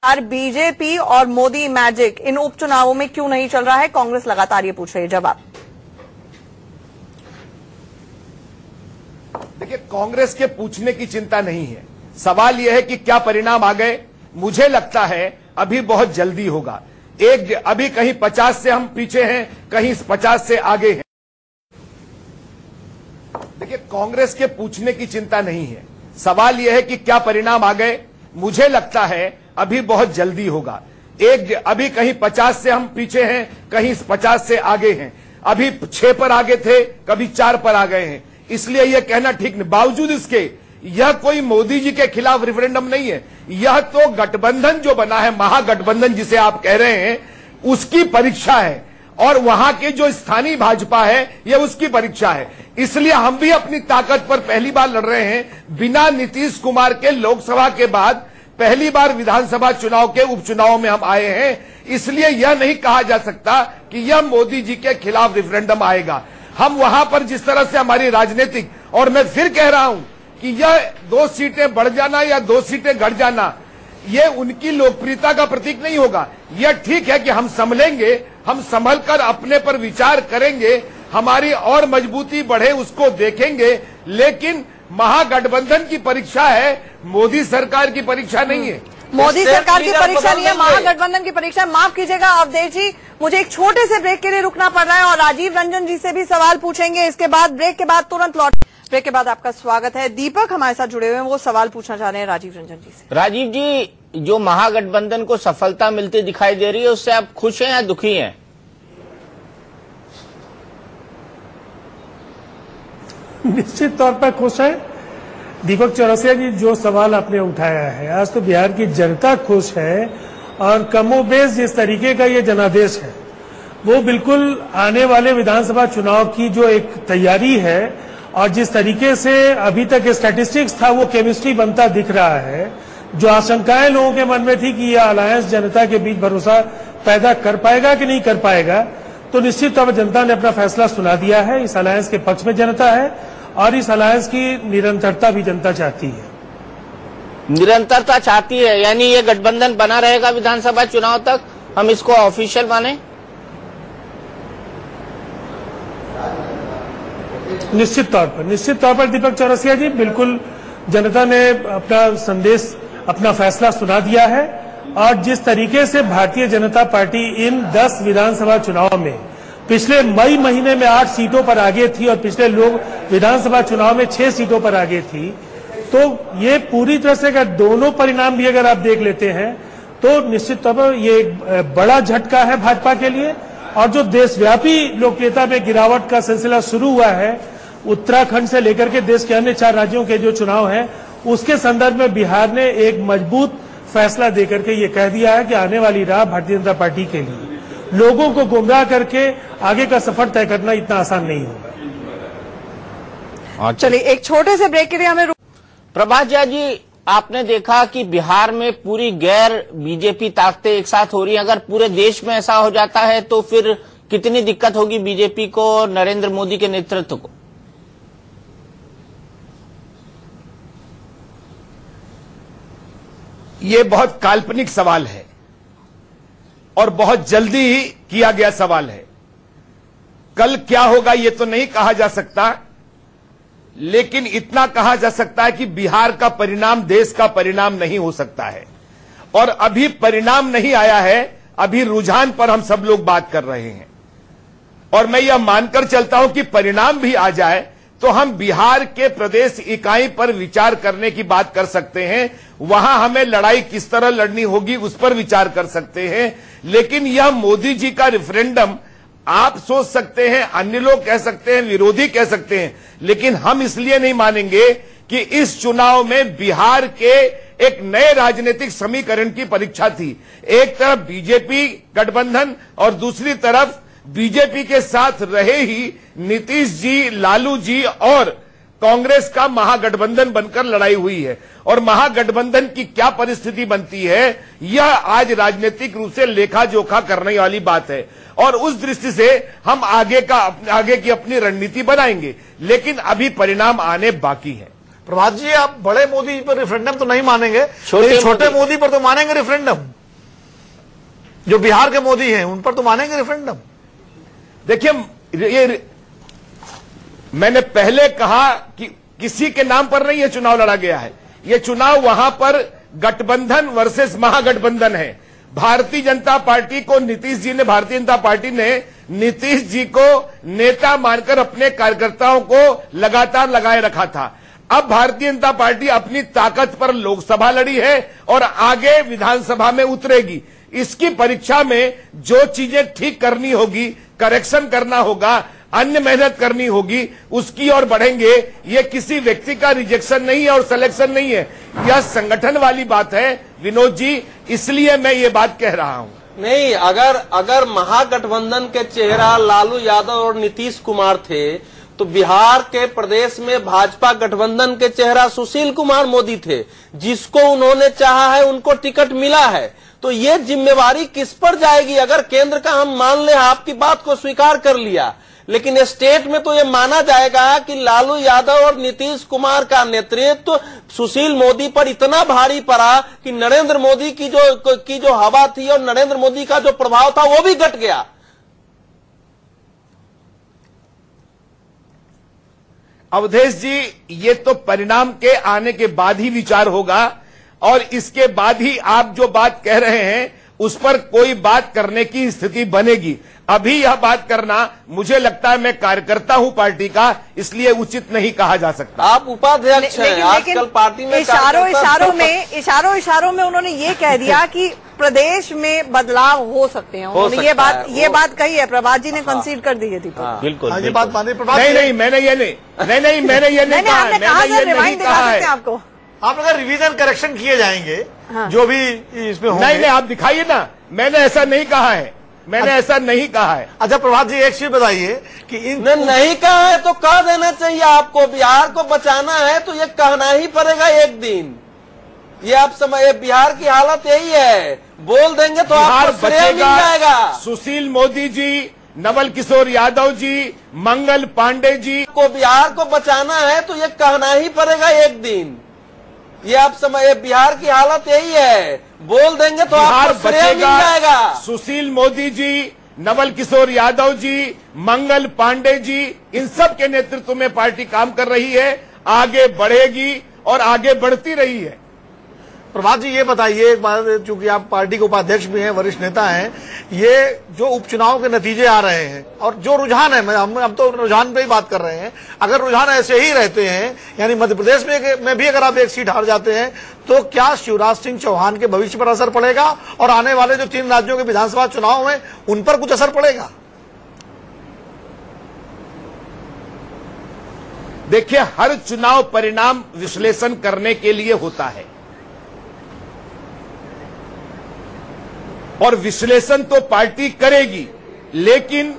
BJP और Modi magic इन उपचुनावों में क्यों नहीं चल रहा है? कांग्रेस लगातार ये पूछ रही है। जवाब देखिए, कांग्रेस के पूछने की चिंता नहीं है। सवाल यह है कि क्या परिणाम आ गए। मुझे लगता है अभी बहुत जल्दी होगा। अभी कहीं 50 से हम पीछे हैं, कहीं 50 से आगे हैं। देखिए, कांग्रेस के पूछने की चिंता नहीं है। सवाल यह है कि क्या परिणाम आ गए। मुझे लगता है अभी बहुत जल्दी होगा। अभी कहीं 50 से हम पीछे हैं, कहीं 50 से आगे हैं। अभी 6 पर आगे थे, कभी 4 पर आ गए हैं। इसलिए यह कहना ठीक नहीं। बावजूद इसके यह कोई मोदी जी के खिलाफ रेफरेंडम नहीं है। यह तो गठबंधन जो बना है, महागठबंधन जिसे आप कह रहे हैं, उसकी परीक्षा है। और वहां के जो स्थानीय भाजपा है, यह उसकी परीक्षा है। इसलिए हम भी अपनी ताकत पर पहली बार लड़ रहे हैं। बिना नीतीश कुमार के लोकसभा के बाद पहली बार विधानसभा चुनाव के उपचुनाव में हम आए हैं। इसलिए यह नहीं कहा जा सकता कि यह मोदी जी के खिलाफ रेफरेंडम आएगा। हम वहां पर जिस तरह से हमारी राजनीतिक, और मैं फिर कह रहा हूं कि यह 2 सीटें बढ़ जाना या 2 सीटें घट जाना, यह उनकी लोकप्रियता का प्रतीक नहीं होगा। यह ठीक है कि हम संभलेंगे, हम संभल कर अपने पर विचार करेंगे, हमारी और मजबूती बढ़े उसको देखेंगे। लेकिन महागठबंधन की परीक्षा है, मोदी सरकार की परीक्षा नहीं है। मोदी सरकार की परीक्षा नहीं है, महागठबंधन की परीक्षा। माफ कीजिएगा अवधेश जी, मुझे एक छोटे से ब्रेक के लिए रुकना पड़ रहा है और राजीव रंजन जी से भी सवाल पूछेंगे। इसके बाद ब्रेक के बाद तुरंत लौट। ब्रेक के बाद आपका स्वागत है। दीपक हमारे साथ जुड़े हुए हैं, वो सवाल पूछना चाह रहे हैं राजीव रंजन जी से। राजीव जी, जो महागठबंधन को सफलता मिलती दिखाई दे रही है, उससे आप खुश हैं या दुखी हैं? निश्चित तौर पर खुश है। दीपक चौरसिया जी, जो सवाल आपने उठाया है, आज तो बिहार की जनता खुश है। और कमोबेश जिस तरीके का ये जनादेश है, वो बिल्कुल आने वाले विधानसभा चुनाव की जो एक तैयारी है और जिस तरीके से अभी तक स्टैटिस्टिक्स था, वो केमिस्ट्री बनता दिख रहा है। जो आशंकाएं लोगों के मन में थी कि यह अलायंस जनता के बीच भरोसा पैदा कर पाएगा कि नहीं कर पाएगा, तो निश्चित तौर पर जनता ने अपना फैसला सुना दिया है। इस अलायंस के पक्ष में जनता है और इस अलायंस की निरंतरता भी जनता चाहती है। निरंतरता चाहती है, यानी ये गठबंधन बना रहेगा विधानसभा चुनाव तक, हम इसको ऑफिशियल माने? निश्चित तौर पर दीपक चौरसिया जी, बिल्कुल जनता ने अपना संदेश, अपना फैसला सुना दिया है। और जिस तरीके से भारतीय जनता पार्टी इन 10 विधानसभा चुनाव में पिछले मई महीने में 8 सीटों पर आगे थी और पिछले लोग विधानसभा चुनाव में 6 सीटों पर आगे थी, तो ये पूरी तरह से अगर दोनों परिणाम भी अगर आप देख लेते हैं तो निश्चित तौर पर ये एक बड़ा झटका है भाजपा के लिए। और जो देशव्यापी लोकप्रियता में गिरावट का सिलसिला शुरू हुआ है, उत्तराखंड से लेकर के देश के अन्य 4 राज्यों के जो चुनाव हैं, उसके संदर्भ में बिहार ने एक मजबूत फैसला देकर के ये कह दिया है कि आने वाली राह भारतीय जनता पार्टी के लिए, लोगों को गुमराह करके आगे का सफर तय करना इतना आसान नहीं होगा। चलिए एक छोटे से ब्रेक के लिए हमें प्रभात झा जी, आपने देखा कि बिहार में पूरी गैर बीजेपी ताकतें एक साथ हो रही हैं। अगर पूरे देश में ऐसा हो जाता है तो फिर कितनी दिक्कत होगी बीजेपी को और नरेंद्र मोदी के नेतृत्व को? ये बहुत काल्पनिक सवाल है और बहुत जल्दी ही किया गया सवाल है। कल क्या होगा ये तो नहीं कहा जा सकता, लेकिन इतना कहा जा सकता है कि बिहार का परिणाम देश का परिणाम नहीं हो सकता है। और अभी परिणाम नहीं आया है, अभी रुझान पर हम सब लोग बात कर रहे हैं। और मैं यह मानकर चलता हूं कि परिणाम भी आ जाए तो हम बिहार के प्रदेश इकाई पर विचार करने की बात कर सकते हैं। वहां हमें लड़ाई किस तरह लड़नी होगी उस पर विचार कर सकते हैं। लेकिन यह मोदी जी का रेफरेंडम आप सोच सकते हैं, अन्य लोग कह सकते हैं, विरोधी कह सकते हैं, लेकिन हम इसलिए नहीं मानेंगे कि इस चुनाव में बिहार के एक नए राजनीतिक समीकरण की परीक्षा थी। एक तरफ बीजेपी गठबंधन और दूसरी तरफ बीजेपी के साथ रहे ही नीतीश जी, लालू जी और कांग्रेस का महागठबंधन बनकर लड़ाई हुई है। और महागठबंधन की क्या परिस्थिति बनती है, यह आज राजनीतिक रूप से लेखा जोखा करने वाली बात है। और उस दृष्टि से हम आगे की अपनी रणनीति बनाएंगे, लेकिन अभी परिणाम आने बाकी है। प्रभात जी, आप बड़े मोदी पर रेफरेंडम तो नहीं मानेंगे, छोटे मोदी पर तो मानेंगे रेफरेंडम। जो बिहार के मोदी हैं उन पर तो मानेंगे रेफरेंडम। देखिए, ये मैंने पहले कहा कि किसी के नाम पर नहीं ये चुनाव लड़ा गया है। ये चुनाव वहां पर गठबंधन वर्सेस महागठबंधन है। भारतीय जनता पार्टी को भारतीय जनता पार्टी ने नीतीश जी को नेता मानकर अपने कार्यकर्ताओं को लगातार लगाए रखा था। अब भारतीय जनता पार्टी अपनी ताकत पर लोकसभा लड़ी है और आगे विधानसभा में उतरेगी। इसकी परीक्षा में जो चीजें ठीक करनी होगी, करेक्शन करना होगा, अन्य मेहनत करनी होगी, उसकी ओर बढ़ेंगे। ये किसी व्यक्ति का रिजेक्शन नहीं है और सिलेक्शन नहीं है, यह संगठन वाली बात है विनोद जी, इसलिए मैं ये बात कह रहा हूं। नहीं, अगर महागठबंधन के चेहरा लालू यादव और नीतीश कुमार थे तो बिहार के प्रदेश में भाजपा गठबंधन के चेहरा सुशील कुमार मोदी थे, जिसको उन्होंने चाहा है, उनको टिकट मिला है। तो ये जिम्मेवारी किस पर जाएगी? अगर केंद्र का हम मान ले, आपकी बात को स्वीकार कर लिया, लेकिन स्टेट में तो ये माना जाएगा कि लालू यादव और नीतीश कुमार का नेतृत्व सुशील मोदी पर इतना भारी पड़ा कि नरेंद्र मोदी की जो हवा थी और नरेंद्र मोदी का जो प्रभाव था वो भी घट गया। अवधेश जी, ये तो परिणाम के आने के बाद ही विचार होगा और इसके बाद ही आप जो बात कह रहे हैं उस पर कोई बात करने की स्थिति बनेगी। अभी यह बात करना, मुझे लगता है, मैं कार्यकर्ता हूं पार्टी का, इसलिए उचित नहीं कहा जा सकता। आप उपाध्यक्ष हैं, आजकल पार्टी में इशारों में उन्होंने ये कह दिया कि प्रदेश में बदलाव हो सकते हैं। उन्होंने ये बात कही है। प्रभात जी ने कंसीड कर दी है। दीपक, बिल्कुल ये बात मानिए प्रभात। नहीं, मैंने ये नहीं कहा है। आपको आप अगर रिवीजन करेक्शन किए जाएंगे, जो भी इसमें होंगे। नहीं, आप दिखाइए ना, मैंने ऐसा नहीं कहा है, ऐसा नहीं कहा है। अच्छा प्रभात जी, एक चीज बताइए कि नहीं कहा है तो कह देना चाहिए आपको। बिहार को बचाना है तो ये कहना ही पड़ेगा एक दिन। ये आप समझ, बिहार की हालत यही है, बोल देंगे तो आपको श्रेय मिल जाएगा। सुशील मोदी जी, नवल किशोर यादव जी, मंगल पांडे जी को बिहार को बचाना है तो ये कहना ही पड़ेगा एक दिन। ये आप समझ, बिहार की हालत यही है, बोल देंगे तो आपको श्रेय मिल जाएगा। सुशील मोदी जी, नवल किशोर यादव जी, मंगल पांडे जी, इन सब के नेतृत्व में पार्टी काम कर रही है, आगे बढ़ेगी और आगे बढ़ती रही है। प्रभात जी, ये बताइए एक बात, चूंकि आप पार्टी के उपाध्यक्ष भी हैं, वरिष्ठ नेता हैं, ये जो उपचुनाव के नतीजे आ रहे हैं और जो रुझान है, हम तो रुझान पे ही बात कर रहे हैं, अगर रुझान ऐसे ही रहते हैं, यानी मध्य प्रदेश में भी अगर आप एक सीट हार जाते हैं, तो क्या शिवराज सिंह चौहान के भविष्य पर असर पड़ेगा और आने वाले जो 3 राज्यों के विधानसभा चुनाव में उन पर कुछ असर पड़ेगा? देखिए, हर चुनाव परिणाम विश्लेषण करने के लिए होता है और विश्लेषण तो पार्टी करेगी, लेकिन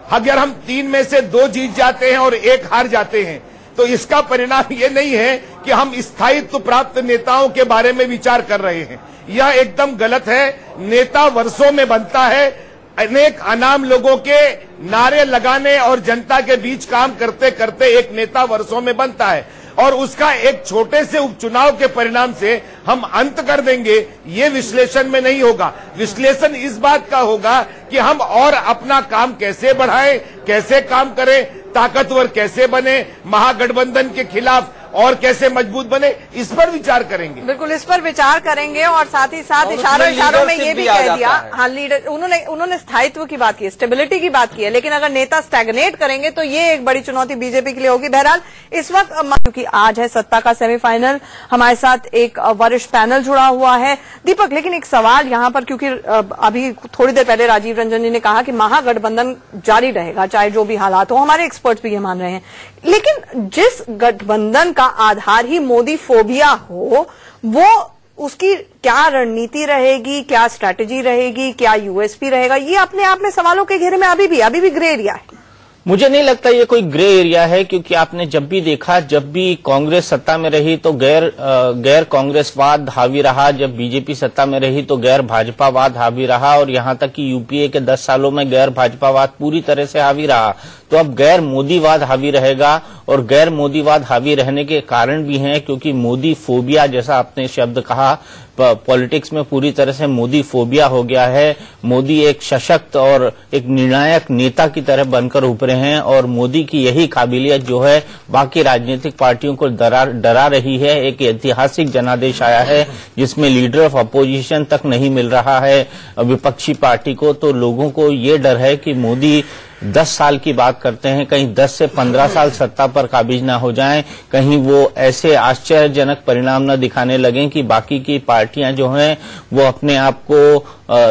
अगर हम 3 में से 2 जीत जाते हैं और 1 हार जाते हैं तो इसका परिणाम ये नहीं है कि हम स्थायित्व प्राप्त नेताओं के बारे में विचार कर रहे हैं। यह एकदम गलत है। नेता वर्षों में बनता है, अनेक अनाम लोगों के नारे लगाने और जनता के बीच काम करते करते एक नेता वर्षों में बनता है और उसका एक छोटे से उपचुनाव के परिणाम से हम अंत कर देंगे, ये विश्लेषण में नहीं होगा। विश्लेषण इस बात का होगा कि हम और अपना काम कैसे बढ़ाएं, कैसे काम करें, ताकतवर कैसे बने, महागठबंधन के खिलाफ और कैसे मजबूत बने, इस पर विचार करेंगे। बिल्कुल, इस पर विचार करेंगे और साथ ही साथ इशारों में ये भी कह दिया। हाँ, लीडर, उन्होंने स्थायित्व की बात की है, स्टेबिलिटी की बात की है, लेकिन अगर नेता स्टैग्नेट करेंगे तो ये एक बड़ी चुनौती बीजेपी के लिए होगी। बहरहाल इस वक्त, क्योंकि आज है सत्ता का सेमीफाइनल, हमारे साथ एक वरिष्ठ पैनल जुड़ा हुआ है। दीपक, लेकिन एक सवाल यहाँ पर, क्योंकि अभी थोड़ी देर पहले राजीव रंजन जी ने कहा कि महागठबंधन जारी रहेगा चाहे जो भी हालात हो, हमारे एक्सपर्ट्स भी ये मान रहे हैं, लेकिन जिस गठबंधन का आधार ही मोदी फोबिया हो, वो उसकी क्या रणनीति रहेगी, क्या स्ट्रैटेजी रहेगी, क्या यूएसपी रहेगा, ये अपने आप में सवालों के घेरे में अभी भी ग्रे एरिया है। मुझे नहीं लगता ये कोई ग्रे एरिया है, क्योंकि आपने जब भी देखा, जब भी कांग्रेस सत्ता में रही तो गैर कांग्रेसवाद हावी रहा, जब बीजेपी सत्ता में रही तो गैर भाजपावाद हावी रहा और यहां तक कि यूपीए के 10 सालों में गैर भाजपावाद पूरी तरह से हावी रहा। तो अब गैर मोदीवाद हावी रहेगा। और गैर मोदीवाद हावी रहने के कारण भी हैं क्योंकि मोदी फोबिया जैसा आपने शब्द कहा, पॉलिटिक्स में पूरी तरह से मोदी फोबिया हो गया है। मोदी एक सशक्त और एक निर्णायक नेता की तरह बनकर उभरे हैं और मोदी की यही काबिलियत जो है बाकी राजनीतिक पार्टियों को डरा रही है। एक ऐतिहासिक जनादेश आया है जिसमें लीडर ऑफ अपोजिशन तक नहीं मिल रहा है विपक्षी पार्टी को, तो लोगों को ये डर है कि मोदी 10 साल की बात करते हैं, कहीं 10 से 15 साल सत्ता पर काबिज ना हो जाएं, कहीं वो ऐसे आश्चर्यजनक परिणाम न दिखाने लगें कि बाकी की पार्टियां जो हैं वो अपने आप को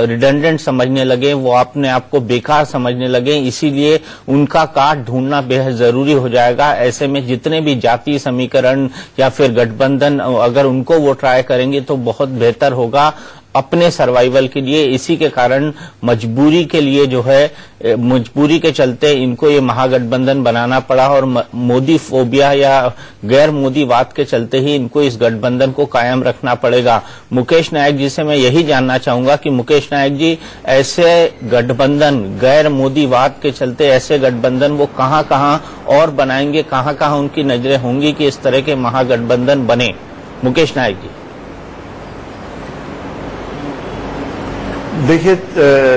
रिडंडेंट समझने लगे, वो अपने आप को बेकार समझने लगे। इसीलिए उनका काट ढूंढना बेहद जरूरी हो जाएगा। ऐसे में जितने भी जातीय समीकरण या फिर गठबंधन अगर उनको वो ट्राई करेंगे तो बहुत बेहतर होगा अपने सर्वाइवल के लिए। इसी के कारण मजबूरी के लिए जो है, मजबूरी के चलते इनको ये महागठबंधन बनाना पड़ा और मोदी फोबिया या गैर मोदीवाद के चलते ही इनको इस गठबंधन को कायम रखना पड़ेगा। मुकेश नायक जी से मैं यही जानना चाहूंगा कि मुकेश नायक जी, ऐसे गठबंधन गैर मोदीवाद के चलते ऐसे गठबंधन वो कहां कहां और बनाएंगे, कहां कहां उनकी नजरें होंगी कि इस तरह के महागठबंधन बने? मुकेश नायक जी। देखिए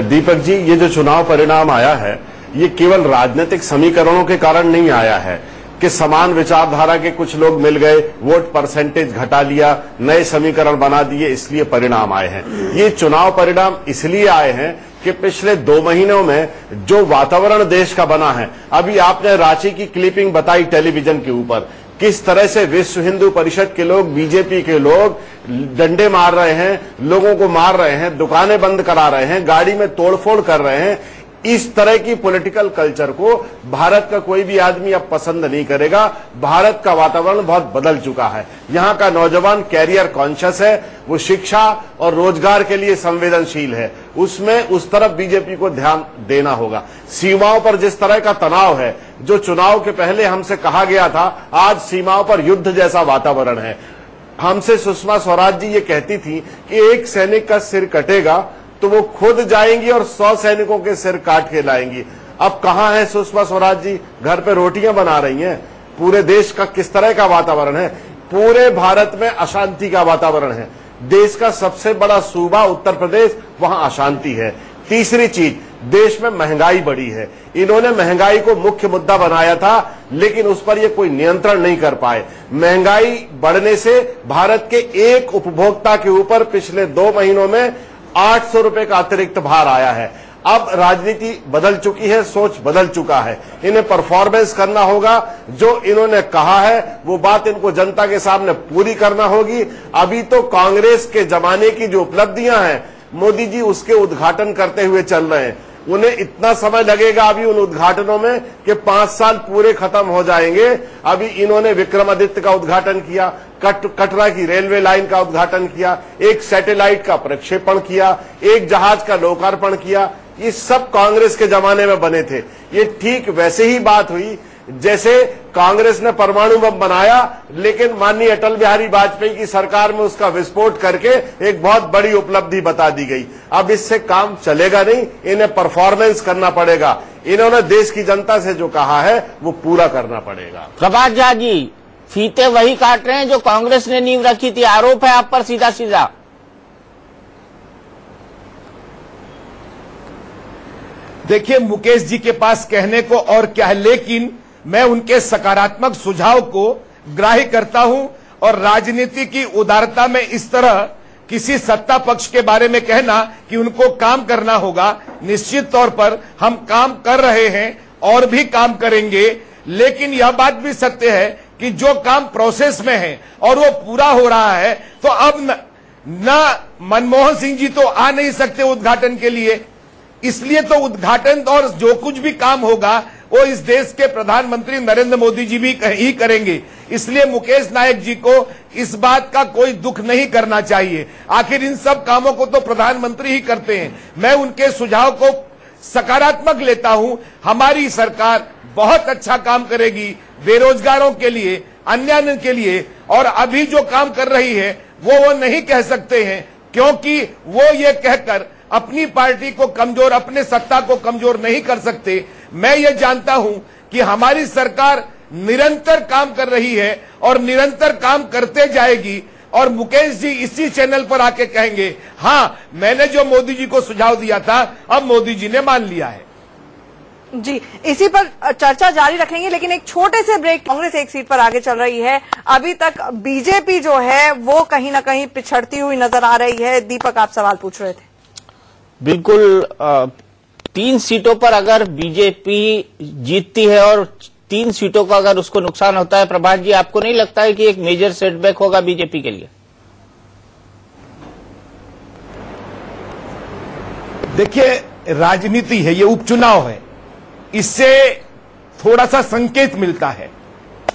दीपक जी, ये जो चुनाव परिणाम आया है ये केवल राजनीतिक समीकरणों के कारण नहीं आया है कि समान विचारधारा के कुछ लोग मिल गए, वोट परसेंटेज घटा लिया, नए समीकरण बना दिए, इसलिए परिणाम आए हैं। ये चुनाव परिणाम इसलिए आए हैं कि पिछले 2 महीनों में जो वातावरण देश का बना है, अभी आपने रांची की क्लिपिंग बताई टेलीविजन के ऊपर, किस तरह से विश्व हिंदू परिषद के लोग, बीजेपी के लोग डंडे मार रहे हैं, लोगों को मार रहे हैं, दुकानें बंद करा रहे हैं, गाड़ी में तोड़फोड़ कर रहे हैं। इस तरह की पॉलिटिकल कल्चर को भारत का कोई भी आदमी अब पसंद नहीं करेगा। भारत का वातावरण बहुत बदल चुका है। यहाँ का नौजवान कैरियर कॉन्शियस है, वो शिक्षा और रोजगार के लिए संवेदनशील है, उसमें उस तरफ बीजेपी को ध्यान देना होगा। सीमाओं पर जिस तरह का तनाव है, जो चुनाव के पहले हमसे कहा गया था, आज सीमाओं पर युद्ध जैसा वातावरण है। हमसे सुषमा स्वराज जी ये कहती थी कि एक सैनिक का सिर कटेगा तो वो खुद जाएंगी और 100 सैनिकों के सिर काट के लाएंगी। अब कहां है सुषमा स्वराज जी? घर पे रोटियां बना रही हैं। पूरे देश का किस तरह का वातावरण है? पूरे भारत में अशांति का वातावरण है। देश का सबसे बड़ा सूबा उत्तर प्रदेश, वहां अशांति है। तीसरी चीज, देश में महंगाई बढ़ी है। इन्होंने महंगाई को मुख्य मुद्दा बनाया था, लेकिन उस पर ये कोई नियंत्रण नहीं कर पाए। महंगाई बढ़ने से भारत के एक उपभोक्ता के ऊपर पिछले 2 महीनों में 800 रुपए का अतिरिक्त भार आया है। अब राजनीति बदल चुकी है, सोच बदल चुका है। इन्हें परफॉर्मेंस करना होगा। जो इन्होंने कहा है वो बात इनको जनता के सामने पूरी करना होगी। अभी तो कांग्रेस के जमाने की जो उपलब्धियां हैं, मोदी जी उसके उद्घाटन करते हुए चल रहे हैं। उन्हें इतना समय लगेगा अभी उन उद्घाटनों में कि 5 साल पूरे खत्म हो जाएंगे। अभी इन्होंने विक्रमादित्य का उद्घाटन किया, कटरा की रेलवे लाइन का उद्घाटन किया, एक सैटेलाइट का प्रक्षेपण किया, एक जहाज का लोकार्पण किया। ये सब कांग्रेस के जमाने में बने थे। ये ठीक वैसे ही बात हुई जैसे कांग्रेस ने परमाणु बम बनाया, लेकिन माननीय अटल बिहारी वाजपेयी की सरकार में उसका विस्फोट करके एक बहुत बड़ी उपलब्धि बता दी गई। अब इससे काम चलेगा नहीं, इन्हें परफॉर्मेंस करना पड़ेगा। इन्होंने देश की जनता से जो कहा है वो पूरा करना पड़ेगा। प्रभात झा जी, फीते वही काट रहे हैं जो कांग्रेस ने नींव रखी थी। आरोप है आप पर सीधा सीधा। देखिए, मुकेश जी के पास कहने को और क्या है, लेकिन मैं उनके सकारात्मक सुझाव को ग्राह्य करता हूं। और राजनीति की उदारता में इस तरह किसी सत्ता पक्ष के बारे में कहना कि उनको काम करना होगा, निश्चित तौर पर हम काम कर रहे हैं और भी काम करेंगे। लेकिन यह बात भी सत्य है कि जो काम प्रोसेस में है और वो पूरा हो रहा है, तो अब न मनमोहन सिंह जी तो आ नहीं सकते उद्घाटन के लिए, इसलिए तो उद्घाटन और जो कुछ भी काम होगा वो इस देश के प्रधानमंत्री नरेंद्र मोदी जी भी ही करेंगे। इसलिए मुकेश नायक जी को इस बात का कोई दुख नहीं करना चाहिए। आखिर इन सब कामों को तो प्रधानमंत्री ही करते हैं। मैं उनके सुझाव को सकारात्मक लेता हूं। हमारी सरकार बहुत अच्छा काम करेगी बेरोजगारों के लिए, अन्य के लिए। और अभी जो काम कर रही है वो नहीं कह सकते हैं, क्योंकि वो ये कहकर अपनी पार्टी को कमजोर, अपने सत्ता को कमजोर नहीं कर सकते। मैं ये जानता हूं कि हमारी सरकार निरंतर काम कर रही है और निरंतर काम करते जाएगी। और मुकेश जी इसी चैनल पर आके कहेंगे, हाँ मैंने जो मोदी जी को सुझाव दिया था अब मोदी जी ने मान लिया है। जी, इसी पर चर्चा जारी रखेंगे, लेकिन एक छोटे से ब्रेक। कांग्रेस एक सीट पर आगे चल रही है। अभी तक बीजेपी जो है वो कहीं ना कहीं पिछड़ती हुई नजर आ रही है। दीपक, आप सवाल पूछ रहे थे। बिल्कुल, 3 सीटों पर अगर बीजेपी जीतती है और 3 सीटों का अगर उसको नुकसान होता है, प्रभात जी आपको नहीं लगता है कि एक मेजर सेटबैक होगा बीजेपी के लिए? देखिए, राजनीति है, ये उपचुनाव है, इससे थोड़ा सा संकेत मिलता है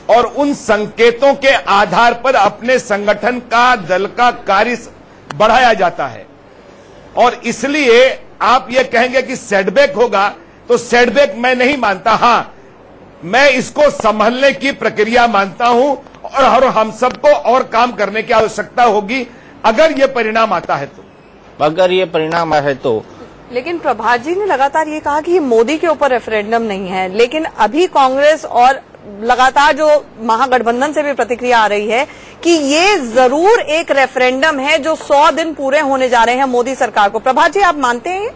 और उन संकेतों के आधार पर अपने संगठन का, दल का कार्य बढ़ाया जाता है। और इसलिए आप ये कहेंगे कि सेटबैक होगा, तो सेटबैक मैं नहीं मानता। हां, मैं इसको संभलने की प्रक्रिया मानता हूं और हम सबको और काम करने की आवश्यकता होगी अगर ये परिणाम आता है तो। अगर ये परिणाम है तो। लेकिन प्रभात जी ने लगातार ये कहा कि ये मोदी के ऊपर रेफरेंडम नहीं है, लेकिन अभी कांग्रेस और लगातार जो महागठबंधन से भी प्रतिक्रिया आ रही है कि ये जरूर एक रेफरेंडम है जो 100 दिन पूरे होने जा रहे हैं मोदी सरकार को। प्रभात जी, आप मानते हैं?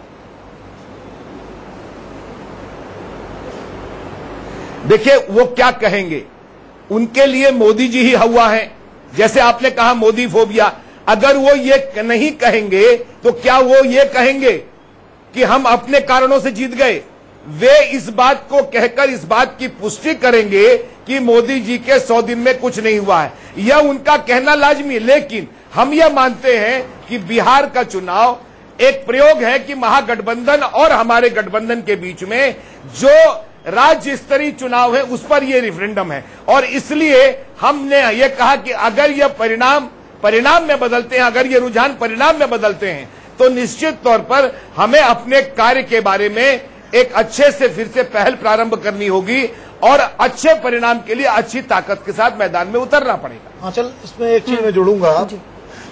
देखिए, वो क्या कहेंगे, उनके लिए मोदी जी ही हुआ है। जैसे आपने कहा मोदी फोबिया, अगर वो ये नहीं कहेंगे तो क्या वो ये कहेंगे कि हम अपने कारणों से जीत गए? वे इस बात को कहकर इस बात की पुष्टि करेंगे कि मोदी जी के 100 दिन में कुछ नहीं हुआ है, यह उनका कहना लाजमी। लेकिन हम यह मानते हैं कि बिहार का चुनाव एक प्रयोग है कि महागठबंधन और हमारे गठबंधन के बीच में जो राज्य स्तरीय चुनाव है उस पर यह रेफरेंडम है। और इसलिए हमने यह कहा कि अगर यह परिणाम में बदलते हैं, अगर ये रुझान परिणाम में बदलते हैं, तो निश्चित तौर पर हमें अपने कार्य के बारे में एक अच्छे से फिर से पहल प्रारंभ करनी होगी और अच्छे परिणाम के लिए अच्छी ताकत के साथ मैदान में उतरना पड़ेगा। हाँ, चल इसमें एक चीज मैं जोड़ूंगा।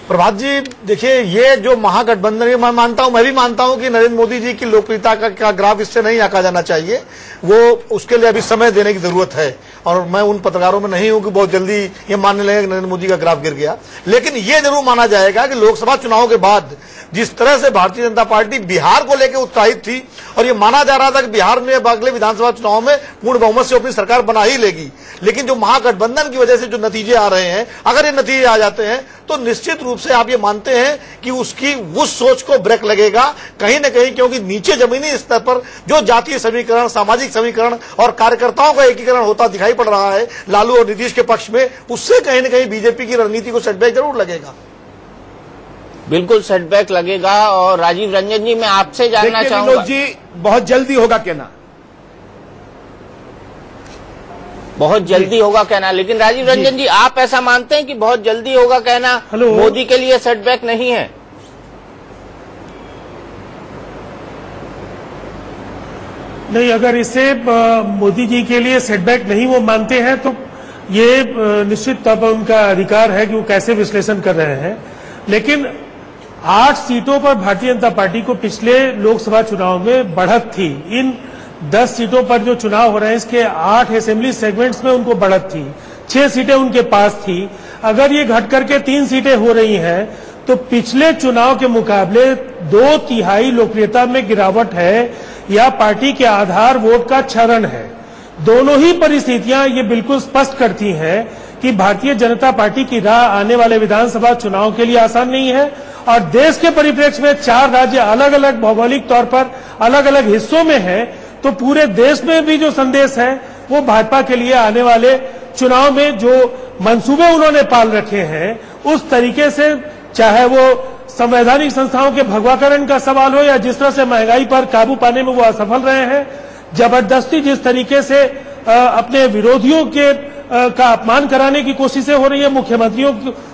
प्रभात जी, देखिए, ये जो महागठबंधन है, मैं भी मानता हूं कि नरेंद्र मोदी जी की लोकप्रियता का ग्राफ इससे नहीं आंका जाना चाहिए। वो उसके लिए अभी समय देने की जरूरत है और मैं उन पत्रकारों में नहीं हूं कि बहुत जल्दी ये मानने लगे कि नरेंद्र मोदी का ग्राफ गिर गया। लेकिन ये जरूर माना जाएगा कि लोकसभा चुनाव के बाद जिस तरह से भारतीय जनता पार्टी बिहार को लेकर उत्साहित थी और ये माना जा रहा था कि बिहार में अगले विधानसभा चुनाव में पूर्ण बहुमत से अपनी सरकार बना ही लेगी, लेकिन जो महागठबंधन की वजह से जो नतीजे आ रहे हैं, अगर ये नतीजे आ जाते हैं तो निश्चित रूप से आप ये मानते हैं कि उसकी उस सोच को ब्रेक लगेगा कहीं न कहीं, क्योंकि नीचे जमीनी स्तर पर जो जातीय समीकरण, सामाजिक समीकरण और कार्यकर्ताओं का एकीकरण होता दिखाई पड़ रहा है लालू और नीतीश के पक्ष में, उससे कहीं न कहीं बीजेपी की रणनीति को सेटबैक जरूर लगेगा। बिल्कुल सेटबैक लगेगा। और राजीव रंजन जी, मैं आपसे जानना चाहूंगा, विनोद जी, बहुत जल्दी होगा कहना, बहुत जल्दी होगा कहना, लेकिन राजीव रंजन जी, आप ऐसा मानते हैं कि बहुत जल्दी होगा कहना मोदी के लिए सेटबैक नहीं है? नहीं, अगर इसे मोदी जी के लिए सेटबैक नहीं वो मानते हैं तो ये निश्चित तौर पर उनका अधिकार है कि वो कैसे विश्लेषण कर रहे हैं। लेकिन 8 सीटों पर भारतीय जनता पार्टी को पिछले लोकसभा चुनाव में बढ़त थी। इन 10 सीटों पर जो चुनाव हो रहे हैं इसके 8 असेंबली सेगमेंट्स में उनको बढ़त थी, 6 सीटें उनके पास थी। अगर ये घट करके 3 सीटें हो रही हैं तो पिछले चुनाव के मुकाबले 2/3 लोकप्रियता में गिरावट है या पार्टी के आधार वोट का क्षरण है। दोनों ही परिस्थितियां ये बिल्कुल स्पष्ट करती हैं कि भारतीय जनता पार्टी की राह आने वाले विधानसभा चुनाव के लिए आसान नहीं है। और देश के परिप्रेक्ष्य में 4 राज्य अलग अलग भौगोलिक तौर पर अलग अलग हिस्सों में है, तो पूरे देश में भी जो संदेश है वो भाजपा के लिए आने वाले चुनाव में जो मंसूबे उन्होंने पाल रखे हैं उस तरीके से, चाहे वो संवैधानिक संस्थाओं के भगवाकरण का सवाल हो या जिस तरह से महंगाई पर काबू पाने में वो असफल रहे हैं, जबरदस्ती जिस तरीके से अपने विरोधियों के का अपमान कराने की कोशिशें हो रही है, मुख्यमंत्रियों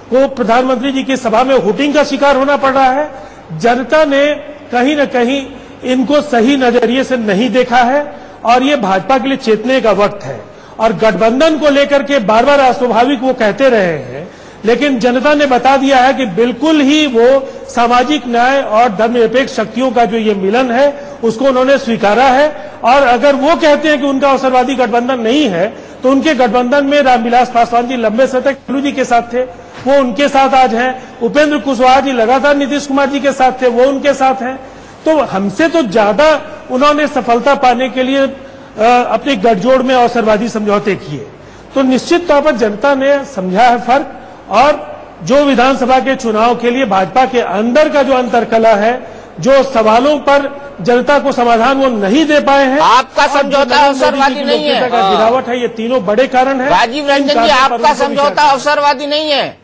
को प्रधानमंत्री जी की सभा में हुटिंग का शिकार होना पड़ रहा है। जनता ने कहीं न कहीं इनको सही नजरिए से नहीं देखा है और ये भाजपा के लिए चेतने का वक्त है। और गठबंधन को लेकर के बार बार अस्वाभाविक वो कहते रहे हैं, लेकिन जनता ने बता दिया है कि बिल्कुल ही वो सामाजिक न्याय और धर्मनिरपेक्ष शक्तियों का जो ये मिलन है उसको उन्होंने स्वीकारा है। और अगर वो कहते हैं कि उनका अवसरवादी गठबंधन नहीं है तो उनके गठबंधन में रामविलास पासवान जी लंबे समय तक लालू जी के साथ थे, वो उनके साथ आज हैं। उपेंद्र कुशवाहा जी लगातार नीतीश कुमार जी के साथ थे, वो उनके साथ हैं। तो हमसे तो ज्यादा उन्होंने सफलता पाने के लिए अपने गठजोड़ में अवसरवादी समझौते किए। तो निश्चित तौर पर जनता ने समझा है फर्क। और जो विधानसभा के चुनाव के लिए भाजपा के अंदर का जो अंतरकलह है, जो सवालों पर जनता को समाधान वो नहीं दे पाए हैं, आपका समझौता अवसरवादी नहीं है। गिरावट है, ये तीनों बड़े कारण है। राजीव रंजन जी, आपका समझौता अवसरवादी नहीं है।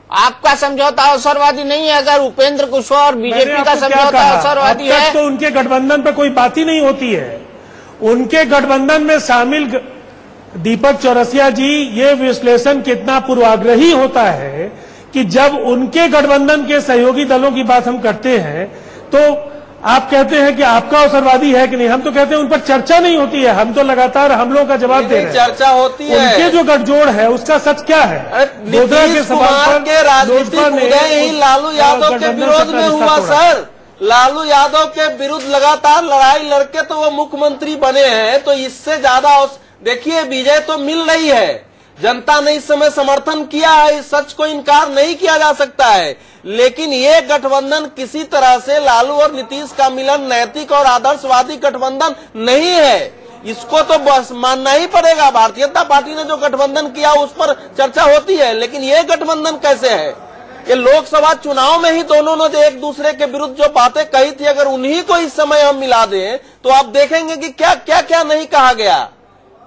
आपका समझौता अवसरवादी नहीं है। अगर उपेंद्र कुशवाहा और बीजेपी का समझौता अवसरवादी है तो उनके गठबंधन पर कोई बात ही नहीं होती है। उनके गठबंधन में शामिल दीपक चौरसिया जी, ये विश्लेषण कितना पूर्वाग्रही होता है कि जब उनके गठबंधन के सहयोगी दलों की बात हम करते हैं तो आप कहते हैं कि आपका अवसरवादी है कि नहीं। हम तो कहते हैं उन पर चर्चा नहीं होती है। हम तो लगातार हमलों का जवाब दे रहे हैं। चर्चा होती है। उनके जो गठजोड़ है उसका सच क्या है? नीतीश कुमार के राजनीतिक उदय ही लालू यादव के विरोध में हुआ सर। लालू यादव के विरुद्ध लगातार लड़ाई लड़के तो वो मुख्यमंत्री बने हैं। तो इससे ज्यादा देखिए, विजय तो मिल रही है। जनता ने इस समय समर्थन किया है, इस सच को इनकार नहीं किया जा सकता है। लेकिन ये गठबंधन किसी तरह से लालू और नीतीश का मिलन नैतिक और आदर्शवादी गठबंधन नहीं है। इसको तो बस मानना ही पड़ेगा। भारतीय जनता पार्टी ने जो गठबंधन किया उस पर चर्चा होती है, लेकिन ये गठबंधन कैसे है? ये लोकसभा चुनाव में ही दोनों ने एक दूसरे के विरुद्ध जो बातें कही थी, अगर उन्हीं को इस समय हम मिला दें तो आप देखेंगे कि क्या क्या क्या नहीं कहा गया।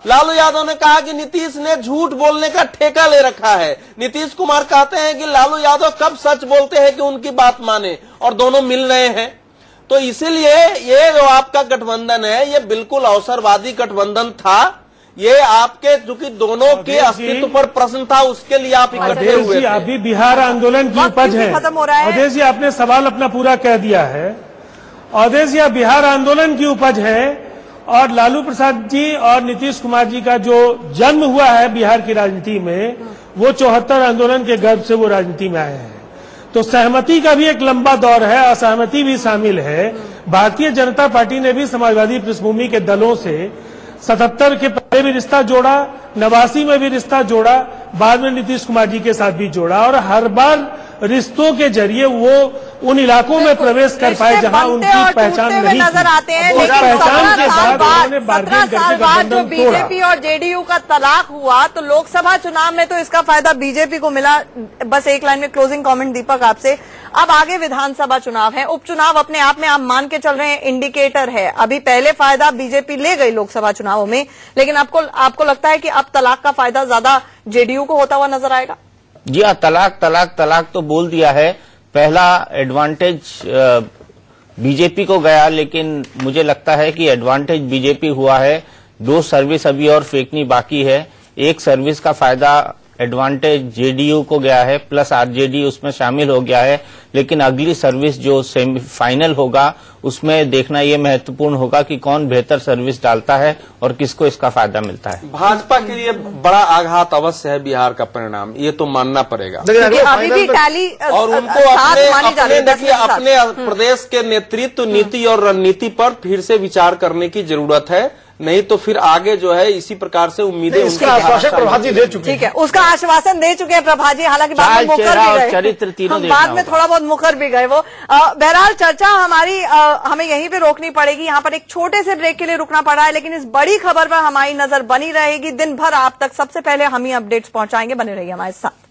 लालू यादव ने कहा कि नीतीश ने झूठ बोलने का ठेका ले रखा है। नीतीश कुमार कहते हैं कि लालू यादव कब सच बोलते हैं कि उनकी बात माने, और दोनों मिल रहे हैं। तो इसीलिए ये जो आपका गठबंधन है ये बिल्कुल अवसरवादी गठबंधन था। ये आपके चूंकि दोनों के अस्तित्व पर प्रश्न था, उसके लिए आप इकट्ठे हुए थे। अभी बिहार आंदोलन की उपज है। अवधेश जी, आपने सवाल अपना पूरा कह दिया है। अवधेश जी, बिहार आंदोलन की उपज है और लालू प्रसाद जी और नीतीश कुमार जी का जो जन्म हुआ है बिहार की राजनीति में, वो 74 आंदोलन के गर्भ से वो राजनीति में आए हैं। तो सहमति का भी एक लंबा दौर है, असहमति भी शामिल है। भारतीय जनता पार्टी ने भी समाजवादी पृष्ठभूमि के दलों से 77 के पहले भी रिश्ता जोड़ा, 89 में भी रिश्ता जोड़ा, बाद में नीतीश कुमार जी के साथ भी जोड़ा, और हर बार रिश्तों के जरिए वो उन इलाकों में प्रवेश कर पाए जहां उनकी पहचान नहीं नजर आते हैं। लेकिन 17 साल बाद जो बीजेपी और जेडीयू का तलाक हुआ तो लोकसभा चुनाव में तो इसका फायदा बीजेपी को मिला। बस एक लाइन में क्लोजिंग कमेंट दीपक आपसे। अब आगे विधानसभा चुनाव है, उपचुनाव अपने आप में आप मान के चल रहे हैं इंडिकेटर है। अभी पहले फायदा बीजेपी ले गई लोकसभा चुनावों में, लेकिन आपको लगता है कि अब तलाक का फायदा ज्यादा जेडीयू को होता हुआ नजर आएगा? जी हाँ, तलाक तो बोल दिया है। पहला एडवांटेज बीजेपी को गया, लेकिन मुझे लगता है कि एडवांटेज बीजेपी हुआ है। 2 सर्विस अभी और फेंकनी बाकी है। एक सर्विस का फायदा एडवांटेज जेडीयू को गया है, प्लस आरजेडी उसमें शामिल हो गया है। लेकिन अगली सर्विस जो सेमीफाइनल होगा उसमें देखना ये महत्वपूर्ण होगा कि कौन बेहतर सर्विस डालता है और किसको इसका फायदा मिलता है। भाजपा के लिए बड़ा आघात अवश्य है बिहार का परिणाम, ये तो मानना पड़ेगा। अभी भी टैली और उनको अपने प्रदेश के नेतृत्व, नीति और रणनीति पर फिर से विचार करने की जरूरत है। नहीं तो फिर आगे जो है इसी प्रकार से उम्मीदें उसका आश्वासन प्रभा जी दे चुके हैं। ठीक है, उसका आश्वासन दे चुके हैं प्रभा जी, हालांकि बाद में मुकर भी गए, चरित्र तीनों बाद में थोड़ा बहुत मुकर भी गए वो। बहरहाल चर्चा हमारी हमें यहीं पे रोकनी पड़ेगी। यहाँ पर एक छोटे से ब्रेक के लिए रुकना पड़ा है, लेकिन इस बड़ी खबर पर हमारी नजर बनी रहेगी दिन भर। आप तक सबसे पहले हम ही अपडेट्स पहुंचाएंगे, बने रहिए हमारे साथ।